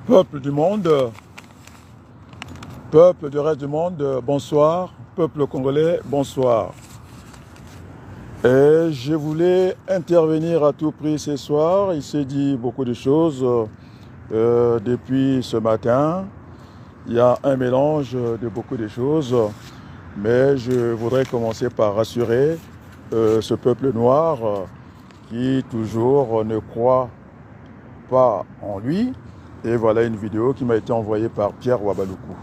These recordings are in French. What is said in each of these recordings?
Peuple du monde, peuple du reste du monde, bonsoir. Peuple congolais, bonsoir. Et je voulais intervenir à tout prix ce soir. Il s'est dit beaucoup de choses depuis ce matin. Il y a un mélange de beaucoup de choses. Mais je voudrais commencer par rassurer ce peuple noir qui toujours ne croit pas en lui. Et voilà une vidéo qui m'a été envoyée par Pierre Wabaloukou.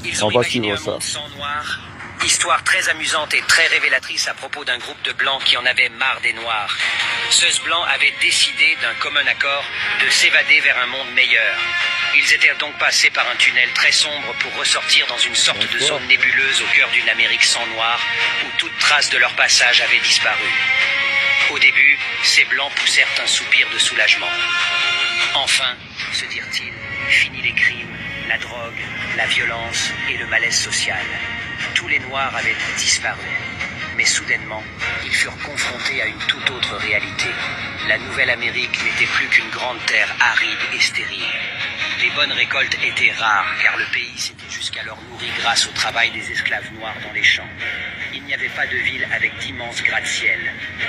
Ils ont imaginé un monde sans noir. Histoire très amusante et très révélatrice à propos d'un groupe de blancs qui en avait marre des noirs. Ceux blancs avaient décidé d'un commun accord de s'évader vers un monde meilleur. Ils étaient donc passés par un tunnel très sombre pour ressortir dans une sorte de zone nébuleuse au cœur d'une Amérique sans noir où toute trace de leur passage avait disparu. Au début, ces blancs poussèrent un soupir de soulagement. Enfin, se dirent-ils, fini les crimes, la drogue, la violence et le malaise social. Tous les Noirs avaient disparu. Mais soudainement, ils furent confrontés à une toute autre réalité. La Nouvelle-Amérique n'était plus qu'une grande terre aride et stérile. Les bonnes récoltes étaient rares, car le pays s'était jusqu'alors nourri grâce au travail des esclaves noirs dans les champs. Il n'y avait pas de ville avec d'immenses gratte-ciel,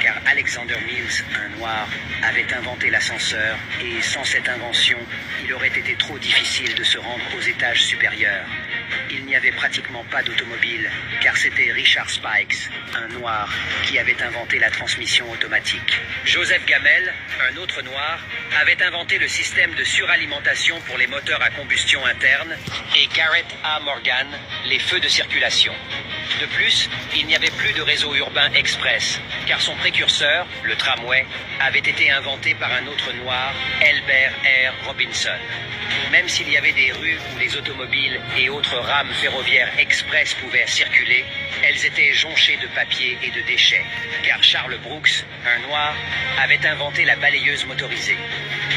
car Alexander Mills, un noir, avait inventé l'ascenseur, et sans cette invention, il aurait été trop difficile de se rendre aux étages supérieurs. Il n'y avait pratiquement pas d'automobile, car c'était Richard Spikes, un noir, qui avait inventé la transmission automatique. Joseph Gamel, un autre noir, avait inventé le système de suralimentation pour les moteurs à combustion interne, et Garrett A. Morgan, les feux de circulation. De plus, il n'y avait plus de réseau urbain express, car son précurseur, le tramway, avait été inventé par un autre noir, Elbert R. Robinson. Même s'il y avait des rues où les automobiles et autres rames ferroviaires express pouvaient circuler, elles étaient jonchées de papier et de déchets, car Charles Brooks, un noir, avait inventé la balayeuse motorisée.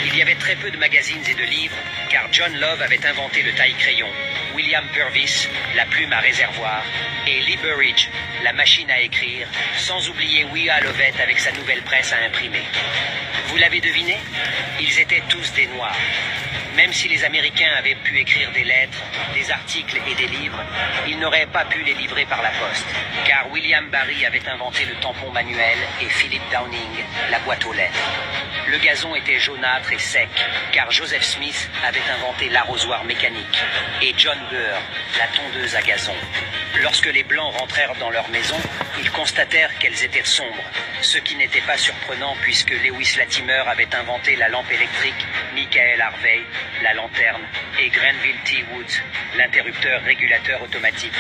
Il y avait très peu de magazines et de livres, car John Love avait inventé le taille-crayon, William Purvis, la plume à réservoir, et Lee Burridge, la machine à écrire, sans oublier Willa Lovett avec sa nouvelle presse à imprimer. Vous l'avez deviné? Ils étaient tous des Noirs. Même si les Américains avaient pu écrire des lettres, des articles et des livres, ils n'auraient pas pu les livrer par la poste, car William Barry avait inventé le tampon manuel et Philip Downing la boîte aux lettres. Le gazon était jaunâtre et sec, car Joseph Smith avait inventé l'arrosoir mécanique, et John Burr la tondeuse à gazon. Lorsque les Blancs rentrèrent dans leur maison, ils constatèrent qu'elles étaient sombres, ce qui n'était pas surprenant puisque Lewis Latimer avait inventé la lampe électrique, Michael Harvey la lanterne et Grenville T. Woods l'interrupteur régulateur automatique.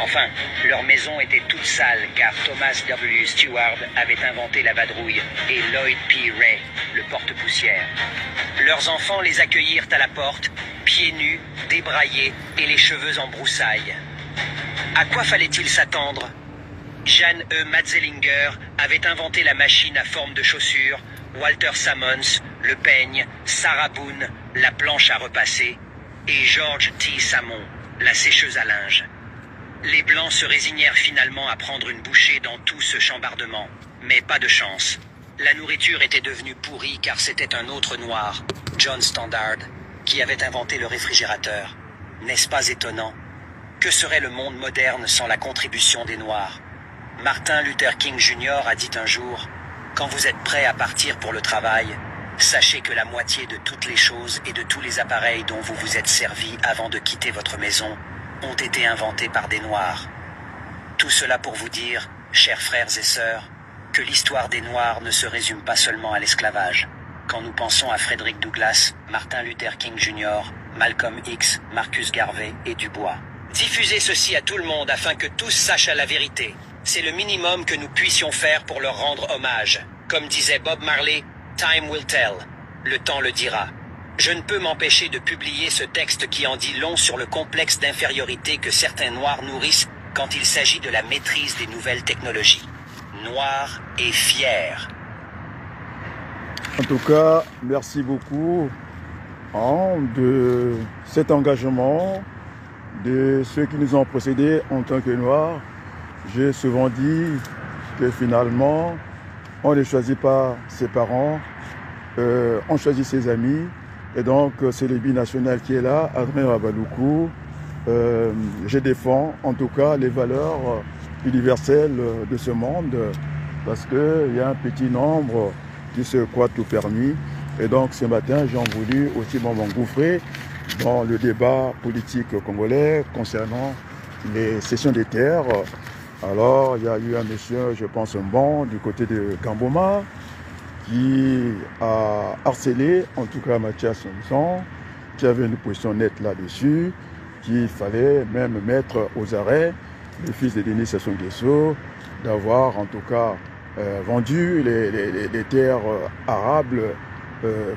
Enfin, leur maison était toute sale car Thomas W. Stewart avait inventé la vadrouille et Lloyd P. Ray le porte-poussière. Leurs enfants les accueillirent à la porte, pieds nus, débraillés et les cheveux en broussailles. À quoi fallait-il s'attendre? Jeanne E. Matzelinger avait inventé la machine à forme de chaussure, Walter Sammons, le peigne, Sarah Boone, la planche à repasser, et George T. Samon, la sécheuse à linge. Les Blancs se résignèrent finalement à prendre une bouchée dans tout ce chambardement, mais pas de chance. La nourriture était devenue pourrie car c'était un autre noir, John Standard, qui avait inventé le réfrigérateur. N'est-ce pas étonnant? Que serait le monde moderne sans la contribution des Noirs? Martin Luther King Jr. a dit un jour « Quand vous êtes prêt à partir pour le travail, sachez que la moitié de toutes les choses et de tous les appareils dont vous vous êtes servi avant de quitter votre maison ont été inventés par des Noirs. » Tout cela pour vous dire, chers frères et sœurs, que l'histoire des Noirs ne se résume pas seulement à l'esclavage. Quand nous pensons à Frederick Douglass, Martin Luther King Jr., Malcolm X, Marcus Garvey et Dubois. Diffusez ceci à tout le monde afin que tous sachent la vérité. C'est le minimum que nous puissions faire pour leur rendre hommage. Comme disait Bob Marley, « Time will tell ». Le temps le dira. Je ne peux m'empêcher de publier ce texte qui en dit long sur le complexe d'infériorité que certains Noirs nourrissent quand il s'agit de la maîtrise des nouvelles technologies. Noirs et fiers. En tout cas, merci beaucoup de cet engagement de ceux qui nous ont précédés en tant que Noirs. J'ai souvent dit que finalement, on ne choisit pas ses parents, on choisit ses amis Et donc, c'est le binational qui est là, Adrien Rabaloukou. Je défends en tout cas les valeurs universelles de ce monde parce qu'il y a un petit nombre qui se croit tout permis. Et donc, ce matin, j'ai voulu aussi m'engouffrer dans le débat politique congolais concernant les cessions des terres. Alors, il y a eu un monsieur, je pense, un bon, du côté de Gamboma, qui a harcelé, en tout cas Mathias Samson, qui avait une position nette là-dessus, qu'il fallait même mettre aux arrêts le fils de Denis Sassou Nguesso, d'avoir en tout cas vendu les terres arables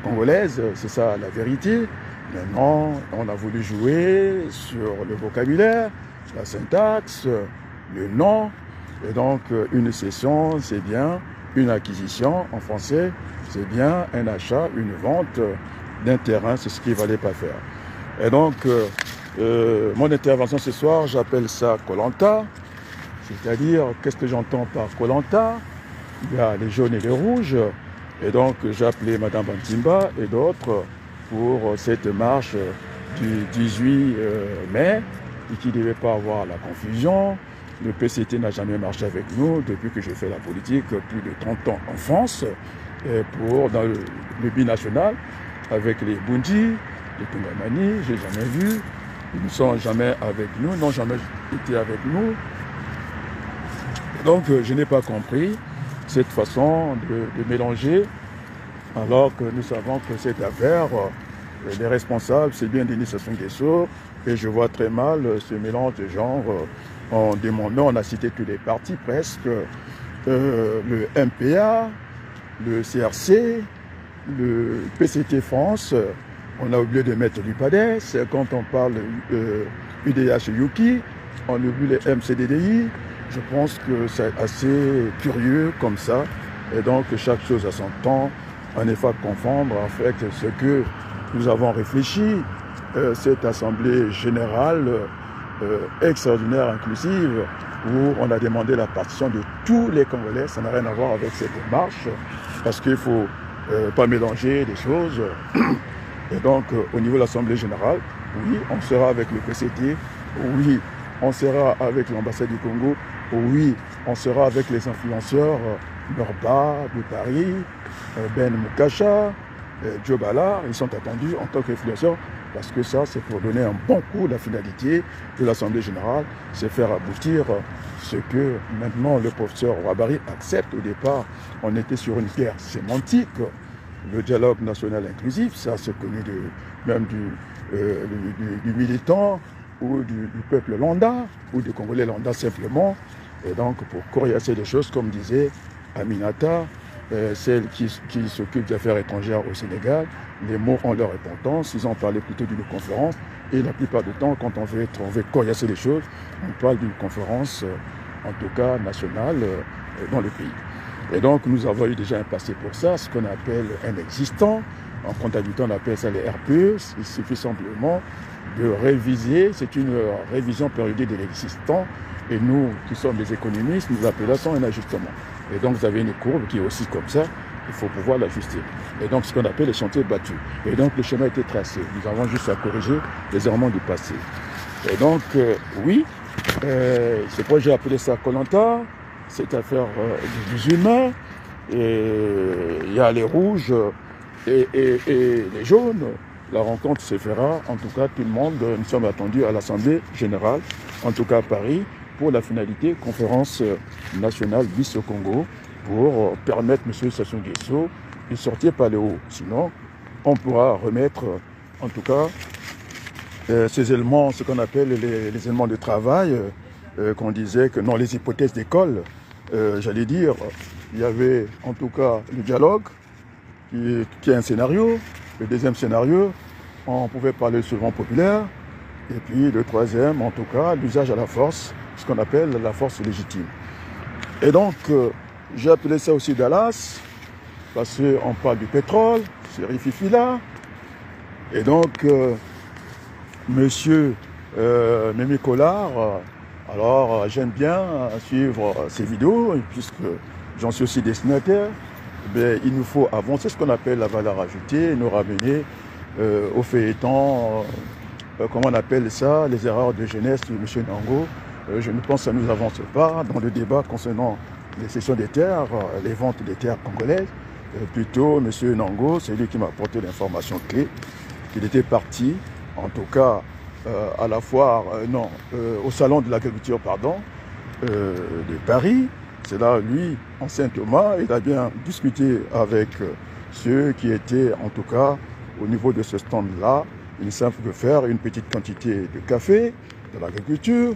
congolaises, c'est ça la vérité. Maintenant, on a voulu jouer sur le vocabulaire, la syntaxe, le nom, et donc une cession, c'est bien une acquisition, en français, c'est bien un achat, une vente d'un terrain, c'est ce qu'il ne fallait pas faire. Et donc, mon intervention ce soir, j'appelle ça Koh-Lanta, c'est-à-dire, qu'est-ce que j'entends par Koh-Lanta? Il y a les jaunes et les rouges, et donc j'ai appelé Madame Bantimba et d'autres pour cette marche du 18 mai, et qui ne devait pas avoir la confusion. Le PCT n'a jamais marché avec nous depuis que j'ai fait la politique, plus de 30 ans en France, dans le binational, avec les Bundi, les Tungamani, je n'ai jamais vu. Ils ne sont jamais avec nous, n'ont jamais été avec nous. Donc je n'ai pas compris cette façon de mélanger, alors que nous savons que cette affaire, les responsables, c'est bien Denis Sassou Nguesso, et je vois très mal ce mélange de genres. On a cité tous les partis presque, le MPA, le CRC, le PCT France, on a oublié de mettre l'UPADES, quand on parle UDH Yuki, on oublie les MCDDI. Je pense que c'est assez curieux comme ça, et donc chaque chose a son temps, on n'est pas confondre en fait ce que nous avons réfléchi, cette assemblée générale extraordinaire, inclusive, où on a demandé la partition de tous les Congolais. Ça n'a rien à voir avec cette marche, parce qu'il ne faut pas mélanger les choses. Et donc, au niveau de l'Assemblée générale, oui, on sera avec le PCT, oui, on sera avec l'ambassade du Congo, oui, on sera avec les influenceurs Norba de Paris, Ben Mukasha, Joe Ballard, ils sont attendus en tant qu'influenceurs, parce que ça, c'est pour donner un bon coup. La finalité de l'Assemblée générale, c'est faire aboutir ce que maintenant le professeur Ouabari accepte. Au départ, on était sur une guerre sémantique. Le dialogue national inclusif, ça c'est connu même du militant ou du peuple lambda, ou du Congolais lambda simplement. Et donc, pour coriacer les choses, comme disait Aminata, celle qui s'occupe des affaires étrangères au Sénégal, les mots ont leur importance, ils ont parlé plutôt d'une conférence, et la plupart du temps, quand on veut coriacer les choses, on parle d'une conférence, en tout cas nationale, dans le pays. Et donc, nous avons eu déjà un passé pour ça, ce qu'on appelle un existant. En comptabilité, on appelle ça les RPE. Il suffit simplement de réviser, c'est une révision périodique de l'existant. Et nous, qui sommes des économistes, nous appelons ça un ajustement. Et donc, vous avez une courbe qui est aussi comme ça, il faut pouvoir l'ajuster. Et donc, ce qu'on appelle les chantiers battus. Et donc, le chemin a été tracé. Nous avons juste à corriger les errements du passé. Et donc, oui, c'est pourquoi j'ai appelé ça Koh-Lanta, cette affaire des humains. Et il y a les rouges et les jaunes. La rencontre se fera, en tout cas, tout le monde, nous sommes attendus à l'Assemblée générale, en tout cas à Paris, pour la finalité, conférence nationale bis au Congo, pour permettre M. Sassou Nguesso de sortir par le haut. Sinon, on pourra remettre, en tout cas, ces éléments, ce qu'on appelle les éléments de travail, qu'on disait que non, les hypothèses d'école, j'allais dire, il y avait en tout cas le dialogue, qui est un scénario. Le deuxième scénario, on pouvait parler souvent populaire. Et puis le troisième, en tout cas, l'usage à la force, ce qu'on appelle la force légitime. Et donc, j'ai appelé ça aussi Dallas, parce qu'on parle du pétrole, c'est Rififi là. Et donc, monsieur Mémé Collard, alors j'aime bien suivre ses vidéos, puisque j'en suis aussi destinataire. Mais il nous faut avancer ce qu'on appelle la valeur ajoutée, nous ramener au feuilleton, comment on appelle ça, les erreurs de jeunesse de M. Nango. Je ne pense que ça ne nous avance pas dans le débat concernant les cessions des terres, les ventes des terres congolaises. Plutôt, M. Nango, c'est lui qui m'a apporté l'information clé, qu'il était parti, en tout cas, à la foire, au salon de l'agriculture, de Paris. C'est là, lui, en Saint-Thomas, il a bien discuté avec ceux qui étaient, en tout cas, au niveau de ce stand-là. Ils savent que faire une petite quantité de café, de l'agriculture,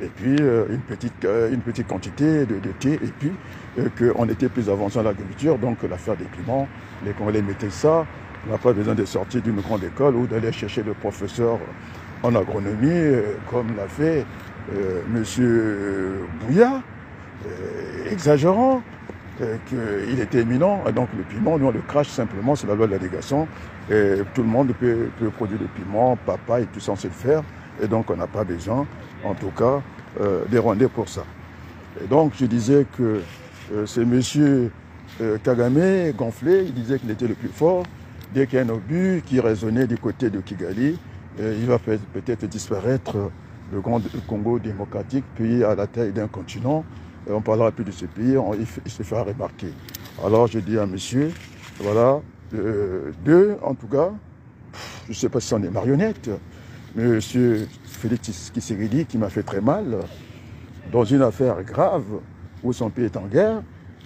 et puis une petite quantité de thé, et puis qu'on était plus avancé dans l'agriculture, donc l'affaire des piments, les Congolais mettaient ça. On n'a pas besoin de sortir d'une grande école ou d'aller chercher le professeur en agronomie, comme l'a fait M. Bouya, exagérant, qu'il était éminent. Et donc le piment, nous on le crache simplement, c'est la loi de la délégation. Et tout le monde peut produire des piments, papaye, tout ça on sait le faire. Et donc on n'a pas besoin, en tout cas, des Rwandais pour ça. Et donc je disais que c'est M. Kagame gonflé, il disait qu'il était le plus fort. Dès qu'il y a un obus qui résonnait du côté de Kigali, il va peut-être disparaître le grand Congo démocratique, pays à la taille d'un continent. On ne parlera plus de ce pays, il se fera remarquer. Alors je dis à monsieur, voilà, en tout cas, je ne sais pas si on est marionnettes, monsieur Félix Tshisekedi qui m'a fait très mal, dans une affaire grave où son pays est en guerre,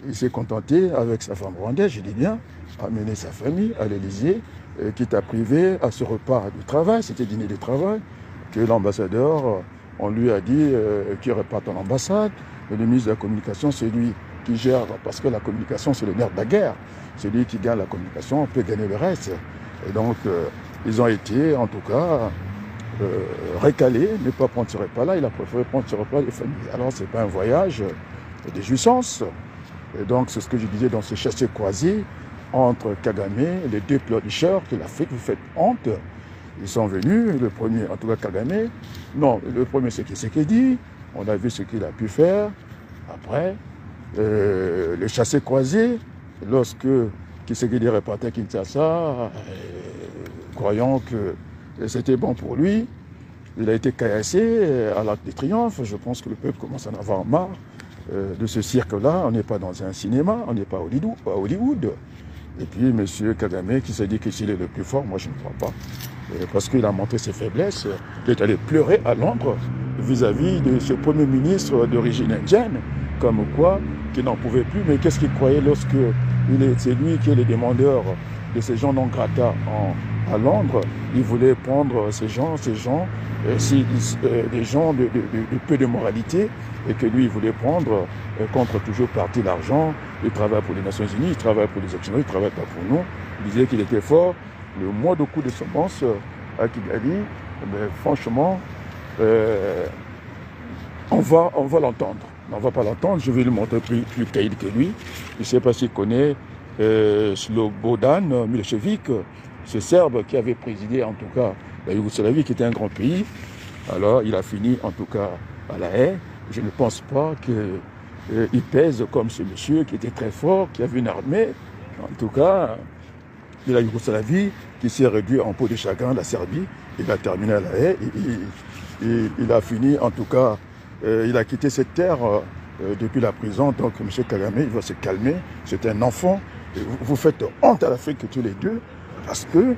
il s'est contenté avec sa femme rwandaise, je dis bien, à mener sa famille à l'Élysée, quitte à priver à ce repas de travail, c'était dîner de travail, que l'ambassadeur, on lui a dit qu'il reparte en ambassade. Le ministre de la Communication, c'est lui qui gère, parce que la communication, c'est le nerf de la guerre. C'est lui qui gagne la communication, on peut gagner le reste. Et donc, ils ont été, en tout cas, récalés, ne pas prendre ce repas-là. Il a préféré prendre ce repas de famille. Alors, ce n'est pas un voyage de jouissance. Et donc, c'est ce que je disais dans ce chassé-croisé entre Kagame, les deux pleurnicheurs de l'Afrique, vous faites honte. Ils sont venus, le premier, en tout cas Kagame, non, le premier c'est Tshisekedi, on a vu ce qu'il a pu faire. Après, le chassé-croisé, lorsque Tshisekedi repartait à Kinshasa, croyant que c'était bon pour lui, il a été caillassé à l'Arc de Triomphe. Je pense que le peuple commence à en avoir marre de ce cirque-là. On n'est pas dans un cinéma, on n'est pas à Hollywood. Et puis M. Kagame qui s'est dit qu'il est le plus fort, moi je ne crois pas. Parce qu'il a montré ses faiblesses, il est allé pleurer à Londres vis-à-vis de ce Premier ministre d'origine indienne, comme quoi qu'il n'en pouvait plus. Mais qu'est-ce qu'il croyait lorsque c'est lui qui est le demandeur de ces gens non grata à Londres? Il voulait prendre ces gens des gens de peu de moralité, et que lui il voulait prendre contre toujours parti l'argent. Il travaille pour les Nations Unies, il travaille pour les Occidentaux, il ne travaille pas pour nous. Il disait qu'il était fort. Le mois de coup de semence à Kigali, mais franchement, on va l'entendre. On ne va pas l'entendre, je vais lui montrer plus caïd que lui. Je ne sais pas s'il connaît Slobodan Milosevic, ce Serbe qui avait présidé en tout cas la Yougoslavie, qui était un grand pays. Alors il a fini en tout cas à La Haye. Je ne pense pas qu'il pèse comme ce monsieur qui était très fort, qui avait une armée. En tout cas, de la Yougoslavie, qui s'est réduit en peau de chagrin, la Serbie. Il a terminé à La Haye. Il a fini, en tout cas, il a quitté cette terre depuis la prison. Donc M. Kagame, il va se calmer. C'est un enfant. Et vous faites honte à l'Afrique tous les deux, parce que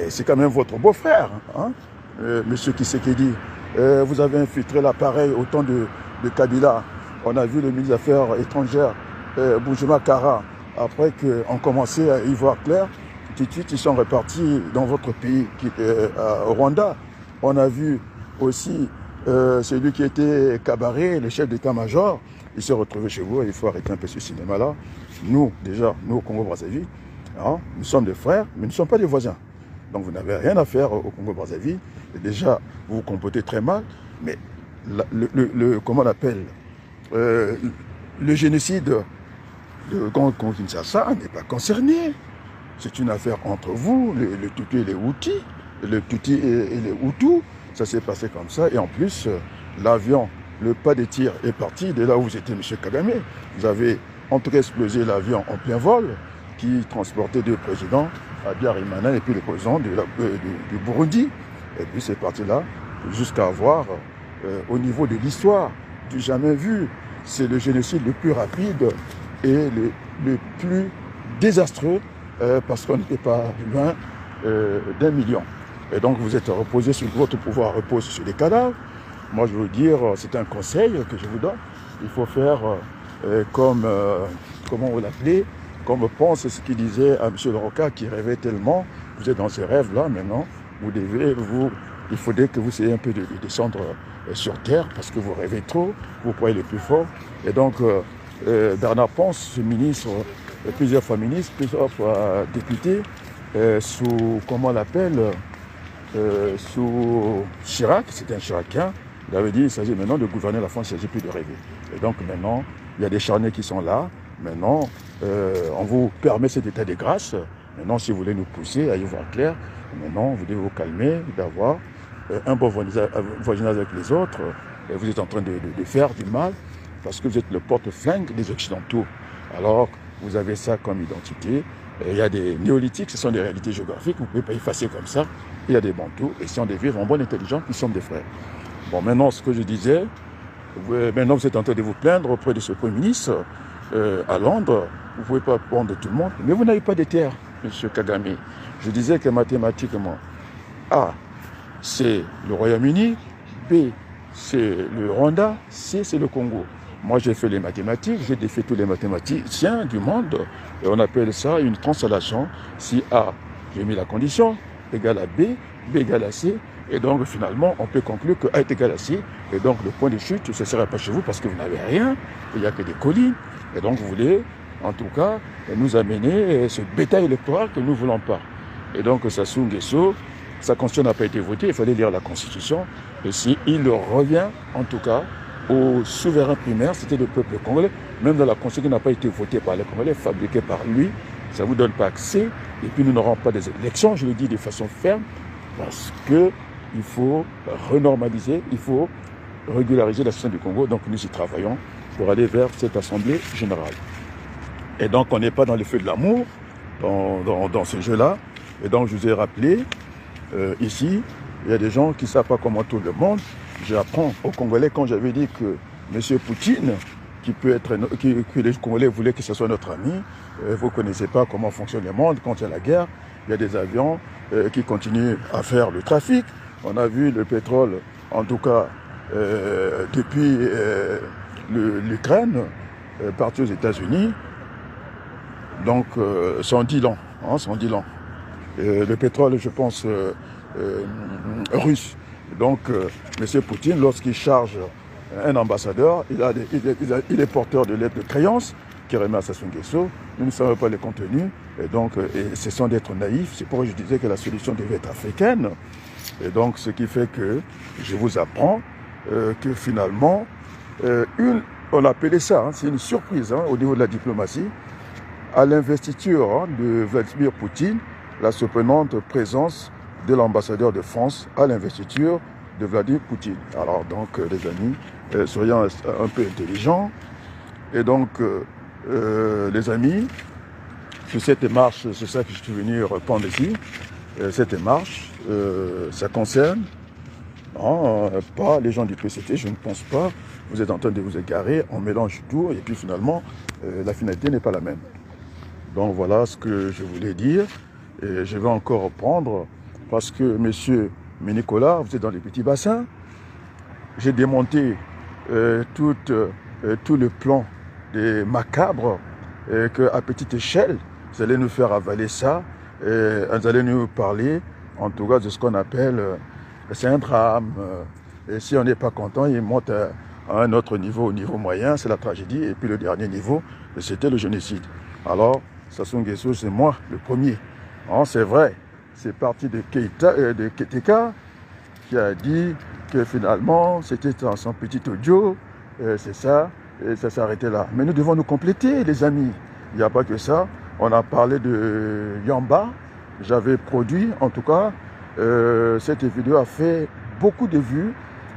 c'est quand même votre beau-frère, hein, M. Tshisekedi. Vous avez infiltré l'appareil au temps de Kabila. On a vu le ministre des Affaires étrangères, Boujema Kara, après qu'on commençait à y voir clair, tout de suite ils sont repartis dans votre pays, au Rwanda. On a vu aussi celui qui était Kabaré, le chef d'état-major, il s'est retrouvé chez vous. Il faut arrêter un peu ce cinéma-là. Nous, déjà, nous au Congo-Brazzaville, hein, nous sommes des frères, mais nous ne sommes pas des voisins. Donc vous n'avez rien à faire au Congo-Brazzaville. Déjà, vous vous comportez très mal, mais comment on appelle, le génocide de Congo-Kinshasa n'est pas concerné. C'est une affaire entre vous, le Tutsi et les Hutus, le Tutsi et les Hutus. Ça s'est passé comme ça. Et en plus, l'avion, le pas de tir est parti de là où vous étiez, M. Kagame. Vous avez en tout cas explosé l'avion en plein vol qui transportait deux présidents. Habyarimana et puis le président du Burundi. Et puis c'est parti là jusqu'à avoir, au niveau de l'histoire, du jamais vu, c'est le génocide le plus rapide et le plus désastreux parce qu'on n'était pas loin d'1 million. Et donc vous êtes reposé sur votre pouvoir, repose sur les cadavres. Moi je veux dire, c'est un conseil que je vous donne. Il faut faire comme, comment on l'appelait, comme pense ce qu'il disait à M. Leroca qui rêvait tellement. Vous êtes dans ces rêves-là maintenant, il faudrait que vous essayez un peu de descendre sur terre parce que vous rêvez trop, vous croyez le plus fort. Et donc Bernard Ponce, ce ministre, plusieurs fois ministre, plusieurs fois député, sous, comment on l'appelle, sous Chirac, c'était un Chiracien, il avait dit il s'agit maintenant de gouverner la France, il ne s'agit plus de rêver. Et donc maintenant, il y a des charniers qui sont là. Maintenant, on vous permet cet état de grâce. Maintenant, si vous voulez nous pousser à y voir clair, maintenant, vous devez vous calmer, d'avoir un bon voisinage avec les autres. Et vous êtes en train de faire du mal parce que vous êtes le porte-flingue des Occidentaux. Alors, vous avez ça comme identité. Et il y a des néolithiques, ce sont des réalités géographiques, vous ne pouvez pas effacer comme ça. Il y a des Bantous, et si on devient en bonne intelligence, nous sommes des frères. Bon, maintenant, ce que je disais, maintenant vous êtes en train de vous plaindre auprès de ce Premier ministre à Londres. Vous ne pouvez pas prendre tout le monde, mais vous n'avez pas de terre, M. Kagame. Je disais que mathématiquement, A, c'est le Royaume-Uni, B, c'est le Rwanda, C, c'est le Congo. Moi, j'ai fait les mathématiques, j'ai défait tous les mathématiciens du monde, et on appelle ça une translation. Si A, j'ai mis la condition, égale à B, B égale à C, et donc finalement, on peut conclure que A est égal à C, et donc le point de chute, ce ne sera pas chez vous parce que vous n'avez rien, il n'y a que des collines, et donc vous voulez, en tout cas, nous amener ce bétail électoral que nous ne voulons pas. Et donc Sassou Nguesso, sa constitution n'a pas été votée, il fallait lire la constitution, et si il revient, en tout cas, au souverain primaire, c'était le peuple congolais, même dans la constitution qui n'a pas été votée par les Congolais, fabriquée par lui, ça ne vous donne pas accès, et puis nous n'aurons pas des élections, je le dis de façon ferme, parce qu'il faut renormaliser, il faut régulariser la situation du Congo, donc nous y travaillons pour aller vers cette assemblée générale. Et donc on n'est pas dans le feu de l'amour, dans ce jeu-là, et donc je vous ai rappelé, ici, il y a des gens qui ne savent pas comment tout le monde. J'apprends aux Congolais quand j'avais dit que M. Poutine, que les Congolais voulaient que ce soit notre ami, vous ne connaissez pas comment fonctionne le monde quand il y a la guerre. Il y a des avions qui continuent à faire le trafic. On a vu le pétrole, en tout cas, depuis l'Ukraine, parti aux États-Unis. Donc, sans 10 ans. Hein, sans 10 ans. Le pétrole, je pense, russe. Donc, M. Poutine, lorsqu'il charge un ambassadeur, il est porteur de lettres de créance qui remet à Sassou Nguesso. Nous ne savons pas les contenus. Et donc, c'est sans d'être naïf. C'est pourquoi je disais que la solution devait être africaine. Et donc, ce qui fait que je vous apprends que finalement, on appelait ça, hein, c'est une surprise au niveau de la diplomatie, à l'investiture de Vladimir Poutine, la surprenante présence de l'ambassadeur de France à l'investiture de Vladimir Poutine. Alors donc, les amis, soyons un peu intelligents. Et donc, les amis, sur cette démarche, c'est ça que je suis venu répondre ici, cette démarche, ça concerne pas les gens du PCT, je ne pense pas. Vous êtes en train de vous égarer, on mélange tout, et puis finalement, la finalité n'est pas la même. Donc voilà ce que je voulais dire, et je vais encore reprendre, parce que monsieur Nicolas, vous êtes dans les petits bassins, j'ai démonté tout le plan des macabres, qu'à petite échelle, vous allez nous faire avaler ça, et vous allez nous parler, en tout cas, de ce qu'on appelle, c'est un drame, et si on n'est pas content, il monte à un autre niveau, au niveau moyen, c'est la tragédie, et puis le dernier niveau, c'était le génocide. Alors, Sassou Nguesso, c'est moi, le premier. C'est vrai, c'est parti de Keteka, qui a dit que finalement, c'était dans son petit audio, c'est ça, et ça s'est arrêté là. Mais nous devons nous compléter, les amis. Il n'y a pas que ça. On a parlé de Yamba. J'avais produit, en tout cas, cette vidéo a fait beaucoup de vues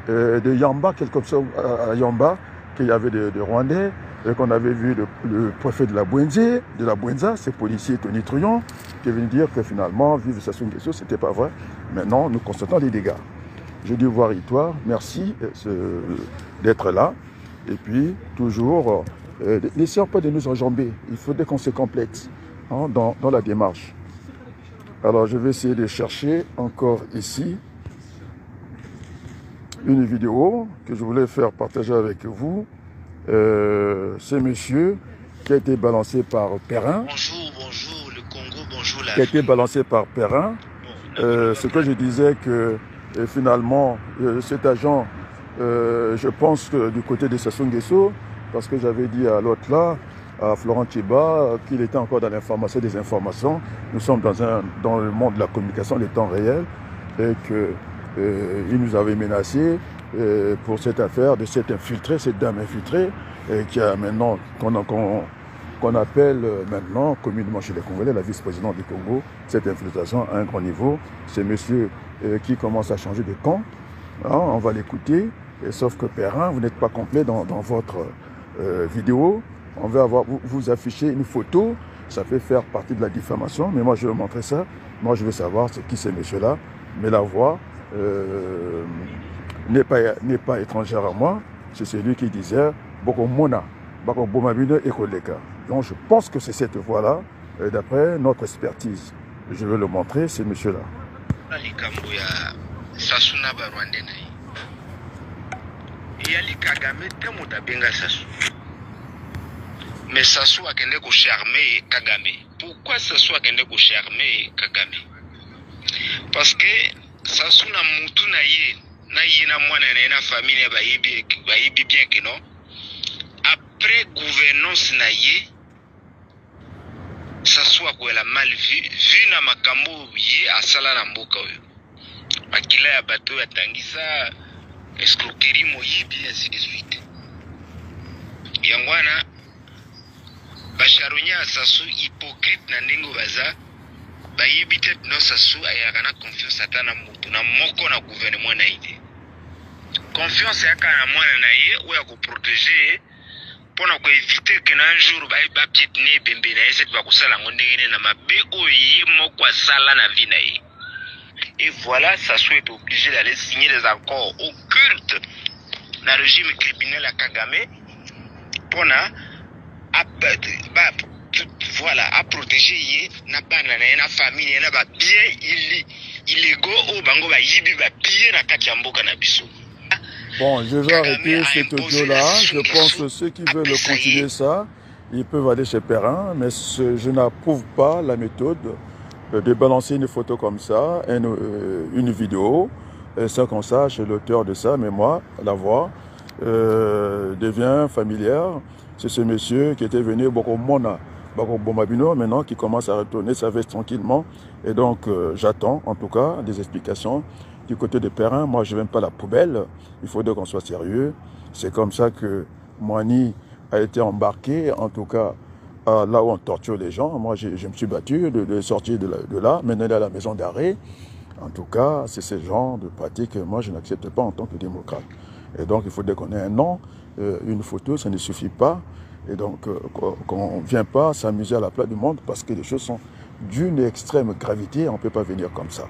de Yamba, quelque chose à Yamba, qu'il y avait de Rwandais. et qu'on avait vu le préfet de la Bouenza, ce policier Tony Truyon, qui est venu dire que finalement, vivre Sassou Nguesso, ce n'était pas vrai. Maintenant, nous constatons des dégâts. Je dis voir Victoire, merci d'être là. Et puis, toujours, n'essayons pas de nous enjamber. Il faudrait qu'on se complexe hein, dans la démarche. Alors, je vais essayer de chercher encore ici une vidéo que je voulais faire partager avec vous. C'est monsieur qui a été balancé par Perrin. Bonjour le Congo, bonjour la... Qui a été balancé par Perrin. Ce que je disais que finalement, cet agent, je pense que du côté de Sassou Nguesso, parce que j'avais dit à l'autre là, à Florent Tchiba, qu'il était encore dans l'information des informations. Nous sommes dans le monde de la communication, les temps réels, et qu'il nous avait menacé pour cette affaire de cette infiltrée, cette dame infiltrée, qui a maintenant, qu'on appelle maintenant, communément chez les Congolais, la vice-présidente du Congo, cette infiltration à un grand niveau. C'est monsieur qui commence à changer de camp. Hein, on va l'écouter. Sauf que Perrin, vous n'êtes pas complet dans votre vidéo. On va vous afficher une photo. Ça peut faire partie de la diffamation. Mais moi, je vais montrer ça. Moi, je veux savoir c'est qui ces monsieur-là. Mais la voix n'est pas étrangère à moi. C'est celui qui disait Boko Mona, Boko Bomabine et Koleka. Donc, je pense que c'est cette voix-là, d'après notre expertise. Je vais le montrer, c'est monsieur-là. Mais Sassou a kende ko charmer Kagame. Pourquoi Sassou a kende ko charmer Kagame? Parce que Sassou na mutu na ye na mwana na famille ba yibi bien que non. Après gouvernance na ye Sassou a ko la mal vu na makambo ye asala na mboka oyo. Makila ya bato ya tangisa escroquerie moyibi ainsi de suite. Yangwana Bacharonya Sassou hypocrite na ndingo baza bayibi tete no Sassou ayaka na confiance ata na mutu na moko na gouvernement na ide. Confiance yaka na mwana na ye oya ko protéger pona ko éviter que na un jour ba piétiner bembe na ese ba kusala ngondengene na mabe oyi moko asala na vie na ye. Et voilà, Sassou est obligé d'aller signer des accords occultes dans le régime criminel à Kagame pour voilà, à protéger na famille na ba bien illégaux au bango ba yibi ba pied na kati ya mboka na biso. Bon, je vais arrêter cet audio-là. Je pense que ceux qui veulent continuer ça, ils peuvent aller chez Perrin, mais je n'approuve pas la méthode de balancer une photo comme ça, une vidéo, sans qu'on sache l'auteur de ça, mais moi, la voix devient familière. C'est ce monsieur qui était venu Boko Mona, Boko Bomabino, maintenant qui commence à retourner sa veste tranquillement. Et donc, j'attends en tout cas des explications du côté de Perrin. Moi, je n'aime pas la poubelle. Il faudrait qu'on soit sérieux. C'est comme ça que Moani a été embarqué, en tout cas, là où on torture les gens. Moi, je me suis battu de sortir de là. Maintenant, il est à la maison d'arrêt. En tout cas, c'est ce genre de pratique que moi, je n'accepte pas en tant que démocrate. Et donc, il faudrait qu'on ait un nom, une photo, ça ne suffit pas. Et donc, qu'on ne vient pas s'amuser à la place du monde parce que les choses sont d'une extrême gravité. On ne peut pas venir comme ça.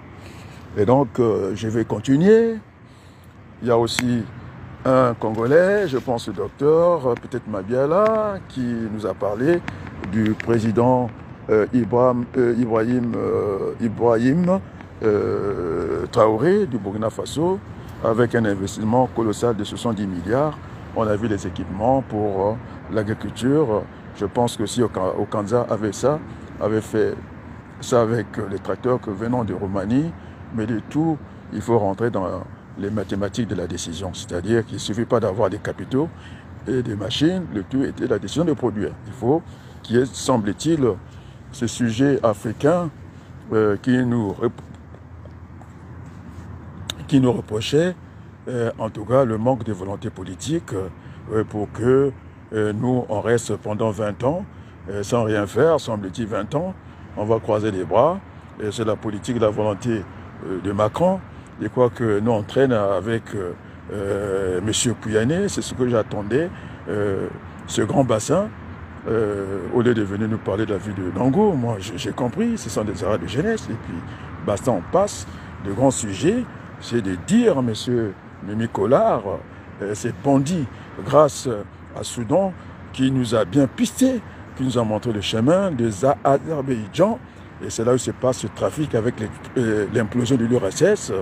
Et donc, je vais continuer. Il y a aussi un Congolais, je pense le docteur, peut-être Mabiala, qui nous a parlé du président Ibrahim Traoré du Burkina Faso, avec un investissement colossal de 70 milliards. On a vu les équipements pour l'agriculture. Je pense que si Okanza avait fait ça avec les tracteurs que venant de Roumanie, mais du tout, il faut rentrer dans les mathématiques de la décision. C'est-à-dire qu'il ne suffit pas d'avoir des capitaux et des machines, le tout était la décision de produire. Il faut qu'il y ait, semble-t-il, ce sujet africain qui nous reprochait, en tout cas, le manque de volonté politique pour que nous, on reste pendant 20 ans sans rien faire, semble-t-il 20 ans, on va croiser les bras. Et c'est la politique de la volonté de Macron. Je crois que nous on traîne avec M. Kouyané, c'est ce que j'attendais. ce grand bassin, au lieu de venir nous parler de la vie de Nango, moi j'ai compris, ce sont des arrêts de jeunesse, et puis basta, on passe. De grands sujets, c'est de dire, monsieur Mimi Collard, ces bandits, grâce à Soudan, qui nous a bien pisté, qui nous a montré le chemin des Azerbaïdjan, et c'est là où se passe ce trafic avec l'implosion de l'URSS,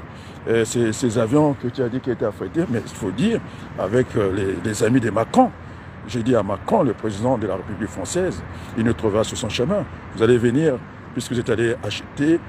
ces avions que tu as dit qui étaient affrétés, mais il faut dire, avec les amis de Macron. J'ai dit à Macron, le président de la République française, il nous trouvera sur son chemin. Vous allez venir, puisque vous êtes allé acheter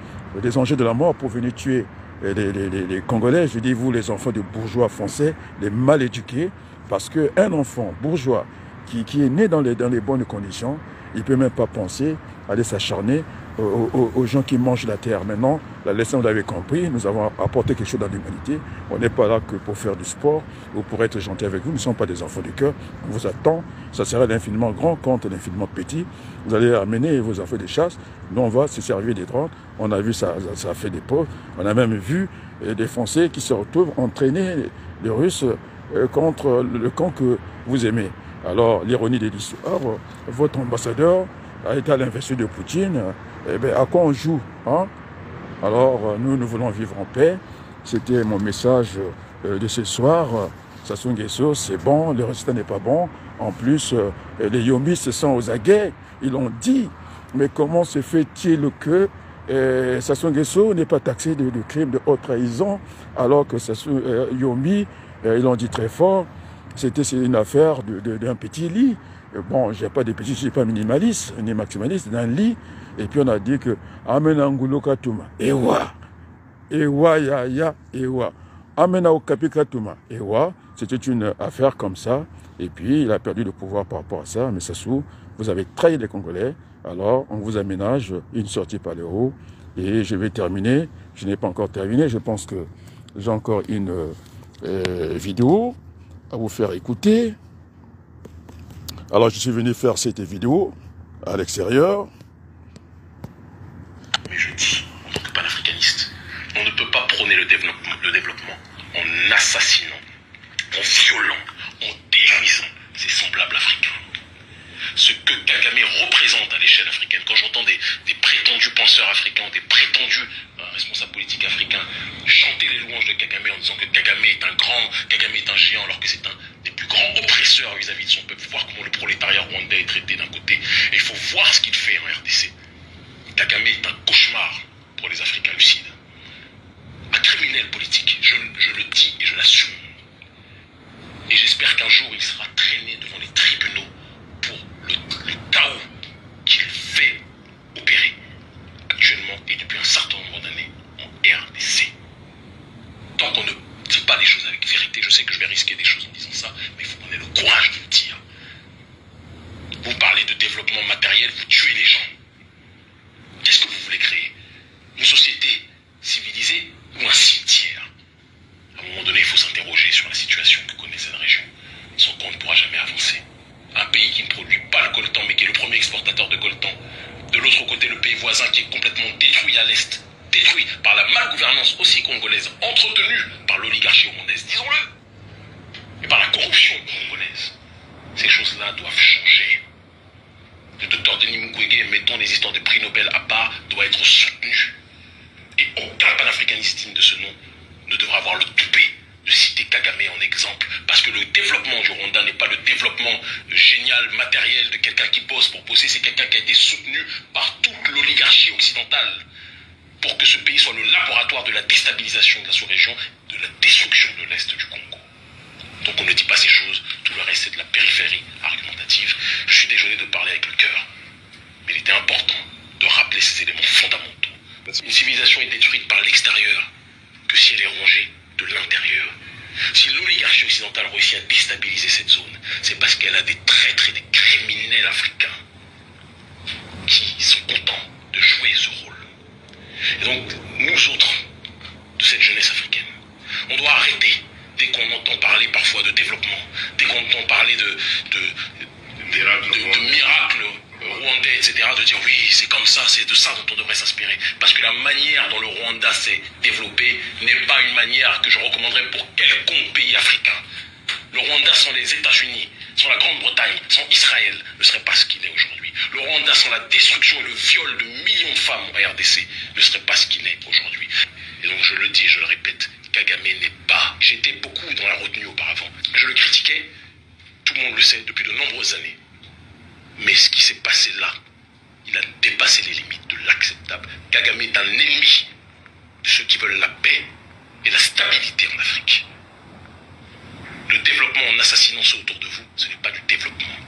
des engins de la mort pour venir tuer les Congolais. Je dis, vous, les enfants de bourgeois français, les mal éduqués, parce qu'un enfant bourgeois qui est né dans les bonnes conditions, il ne peut même pas penser aller s'acharner aux gens qui mangent la terre. Maintenant, la leçon, vous l'avez compris, nous avons apporté quelque chose dans l'humanité. On n'est pas là que pour faire du sport ou pour être gentil avec vous. Nous ne sommes pas des enfants du cœur. On vous attend. Ça sera l'infiniment grand contre l'infiniment petit. Vous allez amener vos affaires de chasse. Nous, on va se servir des drones. On a vu ça fait des pauvres. On a même vu des Français qui se retrouvent entraîner les Russes contre le camp que vous aimez. Alors, l'ironie de l'histoire, votre ambassadeur a été à l'investiture de Poutine. Eh bien, à quoi on joue, hein? Alors, nous voulons vivre en paix. C'était mon message de ce soir. Sassou Nguesso, c'est bon, le résultat n'est pas bon. En plus, les Yomis se sont aux aguets. Ils l'ont dit. Mais comment se fait-il que Sassou Nguesso n'est pas taxé de crime de haute trahison, alors que Yomi, ils l'ont dit très fort, c'était une affaire d'un petit lit. Bon, je n'ai pas de petits, je ne suis pas minimaliste, ni maximaliste, d'un lit. Et puis on a dit que Amena Ngulo Katuma, Ewa, ya, Ewa. Amena Okapi Katuma, Ewa. C'était une affaire comme ça. Et puis il a perdu le pouvoir par rapport à ça. Mais Sassou, vous avez trahi les Congolais. Alors on vous aménage une sortie par le haut. Et je vais terminer. Je n'ai pas encore terminé. Je pense que j'ai encore une vidéo à vous faire écouter. Alors je suis venu faire cette vidéo à l'extérieur. Mais je dis, en tant que panafricaniste, on ne peut pas prôner le développement en assassinant, en violant, en détruisant ses semblables africains. Ce que Kagame représente à l'échelle africaine, quand j'entends des prétendus penseurs africains, des prétendus responsables politiques africains chanter les louanges de Kagame en disant que Kagame est un grand, Kagame est un géant, alors que c'est un des plus grands oppresseurs vis-à-vis de son peuple. Voir comment le prolétariat rwandais est traité d'un côté, et il faut voir ce qu'il fait en RDC. Kagame est un cauchemar pour les Africains lucides. Un criminel politique, je le dis et je l'assume. Et j'espère qu'un jour il sera traîné devant les tribunaux pour le chaos qu'il fait opérer actuellement et depuis un certain nombre d'années en RDC. Tant qu'on ne dit pas les choses avec vérité, je sais que je vais risquer des choses en disant ça, mais il faut qu'on ait le courage de le dire. Vous parlez de développement matériel, vous tuez les gens. Qu'est-ce que vous voulez créer? Une société civilisée ou un cimetière? À un moment donné, il faut s'interroger sur la situation que connaît cette région, sans quoi on ne pourra jamais avancer. Un pays qui ne produit pas le coltan, mais qui est le premier exportateur de coltan. De l'autre côté, le pays voisin qui est complètement détruit à l'est, détruit par la malgouvernance aussi congolaise, entretenue par l'oligarchie rwandaise, disons-le, et par la corruption congolaise. Ces choses-là doivent changer. Le docteur Denis Mukwege, mettons les histoires de prix Nobel à part, doit être soutenu. Et aucun panafricaniste digne de ce nom ne devra avoir le toupet de citer Kagame en exemple. Parce que le développement du Rwanda n'est pas le développement génial, matériel de quelqu'un qui bosse pour bosser. C'est quelqu'un qui a été soutenu par toute l'oligarchie occidentale pour que ce pays soit le laboratoire de la déstabilisation de la sous-région, de la destruction de l'Est du Congo. Donc on ne dit pas ces choses, tout le reste c'est de la périphérie argumentative. Je suis désolé de parler avec le cœur, mais il était important de rappeler ces éléments fondamentaux. Une civilisation est détruite par l'extérieur que si elle est rongée de l'intérieur. Si l'oligarchie occidentale réussit à déstabiliser cette zone, c'est parce qu'elle a des traîtres et des criminels africains qui sont contents de jouer ce rôle. Et donc, nous autres, de cette jeunesse africaine, on doit arrêter. Dès qu'on entend parler parfois de développement, dès qu'on entend parler de miracles rwandais, etc., de dire oui, c'est comme ça, c'est de ça dont on devrait s'inspirer. Parce que la manière dont le Rwanda s'est développé n'est pas une manière que je recommanderais pour quelconque pays africain. Le Rwanda sans les États-Unis, sans la Grande-Bretagne, sans Israël, ne serait pas ce qu'il est aujourd'hui. Le Rwanda sans la destruction et le viol de millions de femmes en RDC ne serait pas ce qu'il est aujourd'hui. Et donc je le dis, je le répète, Kagame n'est pas... J'étais beaucoup dans la retenue auparavant. Je le critiquais, tout le monde le sait, depuis de nombreuses années. Mais ce qui s'est passé là, il a dépassé les limites de l'acceptable. Kagame est un ennemi de ceux qui veulent la paix et la stabilité en Afrique. Le développement en assassinant ceux autour de vous, ce n'est pas du développement.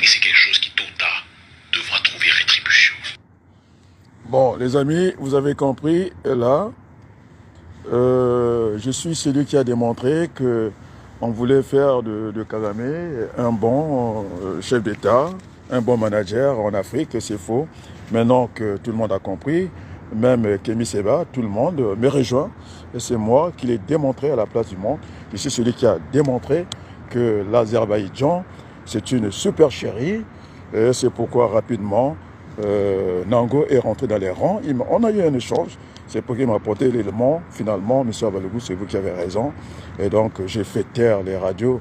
Et c'est quelque chose qui, tôt ou tard, devra trouver rétribution. Bon, les amis, vous avez compris, là, je suis celui qui a démontré que on voulait faire de Kagame un bon chef d'État, un bon manager en Afrique, c'est faux. Maintenant que tout le monde a compris, même Kémy Séba, tout le monde me rejoint. Et c'est moi qui l'ai démontré à la place du monde. Je suis celui qui a démontré que l'Azerbaïdjan, c'est une super chérie. Et c'est pourquoi rapidement, Nango est rentré dans les rangs. On a eu un échange. C'est pour qu'il m'a apporté l'élément. Finalement, M. Abalogou, c'est vous qui avez raison. Et donc, j'ai fait taire les radios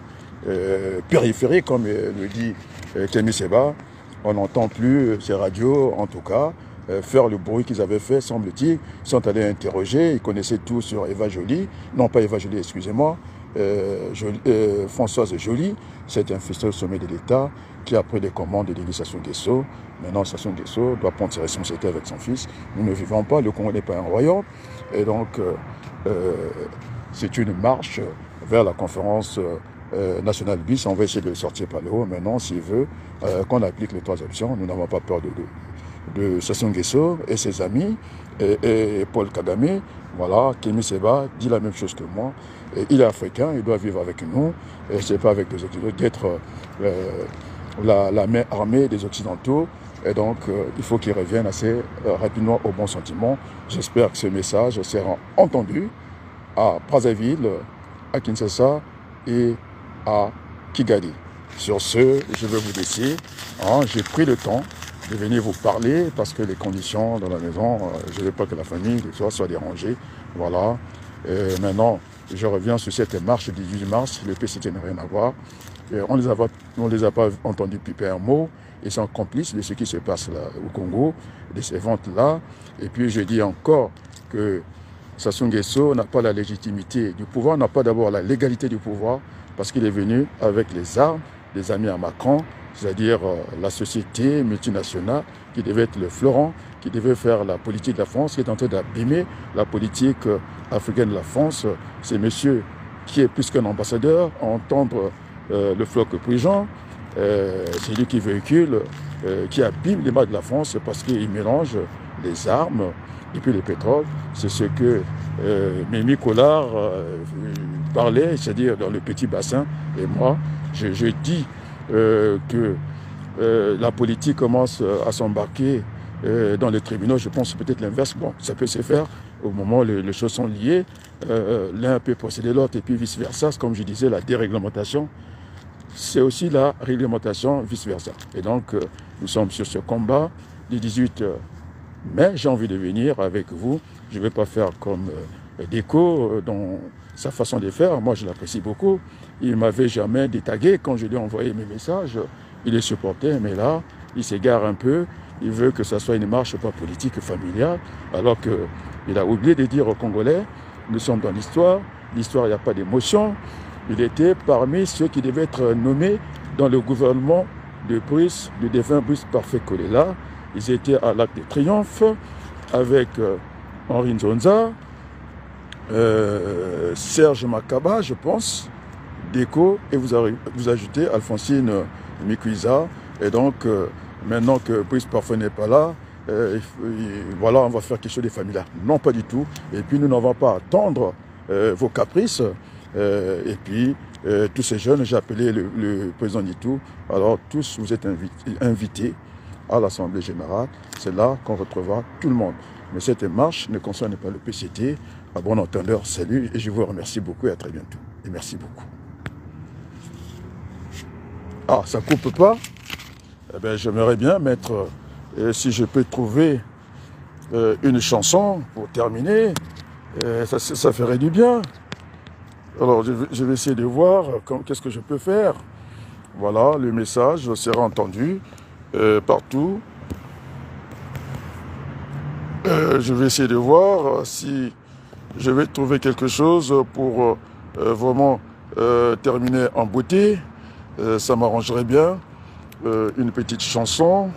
périphériques, comme le dit Kémy Séba. On n'entend plus ces radios, en tout cas, faire le bruit qu'ils avaient fait, semble-t-il. Ils sont allés interroger. Ils connaissaient tout sur Eva Joly. Non, pas Eva Joly, excusez-moi. Françoise Joly, c'est un officier au sommet de l'État qui a pris les commandes de l'église Sassou Nguesso. Maintenant, Sassou Nguesso doit prendre ses responsabilités avec son fils. Nous ne vivons pas, le Congo n'est pas un royaume. Et donc, c'est une marche vers la conférence nationale bis. On va essayer de le sortir par le haut. Maintenant, s'il veut qu'on applique les 3 options, nous n'avons pas peur de Sassou Nguesso et ses amis et Paul Kagame. Voilà, Kémy Séba dit la même chose que moi. Et il est africain, il doit vivre avec nous. Et c'est pas avec des Occidentaux, d'être la main armée des Occidentaux. Et donc, il faut qu'il revienne assez rapidement au bon sentiment. J'espère que ce message sera entendu à Brazzaville, à Kinshasa et à Kigali. Sur ce, je vais vous laisser. J'ai pris le temps de venir vous parler parce que les conditions dans la maison, je ne veux pas que la famille soit dérangée. Voilà. Et maintenant, je reviens sur cette marche du 18 mars. Le PCT n'a rien à voir. Et on ne les a pas entendus piper un mot. Ils sont complices de ce qui se passe là au Congo, de ces ventes-là. Et puis je dis encore que Sassou Nguesso n'a pas la légitimité du pouvoir, n'a pas d'abord la légalité du pouvoir, parce qu'il est venu avec les armes des amis à Macron, c'est-à-dire la société multinationale qui devait être le fleuron, qui devait faire la politique de la France, qui est en train d'abîmer la politique africaine de la France. C'est monsieur qui est plus qu'un ambassadeur, à entendre le floc prigent. C'est lui qui véhicule, qui abîme les mains de la France parce qu'il mélange les armes et puis le pétrole. C'est ce que Mimi Collard parlait, c'est-à-dire dans le petit bassin. Et moi, je dis que la politique commence à s'embarquer dans les tribunaux. Je pense peut-être l'inverse. Bon, ça peut se faire au moment où les choses sont liées. L'un peut posséder l'autre et puis vice-versa. Comme je disais, la déréglementation, c'est aussi la réglementation vice-versa. Et donc, nous sommes sur ce combat du 18 mai. J'ai envie de venir avec vous. Je ne vais pas faire comme Déco dans sa façon de faire. Moi, je l'apprécie beaucoup. Il ne m'avait jamais détagué quand je lui ai envoyé mes messages. Il est supporté, mais là, il s'égare un peu. Il veut que ça soit une marche pas politique, familiale, alors qu'il a oublié de dire aux Congolais, nous sommes dans l'histoire. L'histoire, il n'y a pas d'émotion. Il était parmi ceux qui devaient être nommés dans le gouvernement de Brice, le défunt Brice Parfait Kolela. Ils étaient à l'Arc de Triomphe avec Henri Nzonza, Serge Makaba, je pense, Déco, et vous ajoutez Alphonsine Mikuiza. Et donc, maintenant que Brice Parfait n'est pas là, voilà, on va faire quelque chose de familial. Non, pas du tout. Et puis, nous n'avons pas à attendre vos caprices. Et puis, tous ces jeunes, j'ai appelé le président Nitou. Alors, tous, vous êtes invités à l'Assemblée Générale. C'est là qu'on retrouvera tout le monde. Mais cette marche ne concerne pas le PCT. À bon entendeur, salut. Et je vous remercie beaucoup et à très bientôt. Et merci beaucoup. Ah, ça coupe pas? Eh bien, j'aimerais bien mettre, si je peux trouver une chanson pour terminer, ça ferait du bien. Alors, je vais essayer de voir qu'est-ce que je peux faire. Voilà, le message sera entendu partout. Je vais essayer de voir si je vais trouver quelque chose pour vraiment terminer en beauté. Ça m'arrangerait bien. Une petite chanson.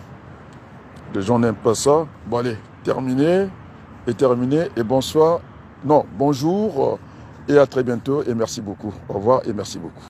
Les gens n'aiment pas ça. Bon allez, terminé et bonsoir. Non, bonjour et à très bientôt et merci beaucoup. Au revoir et merci beaucoup.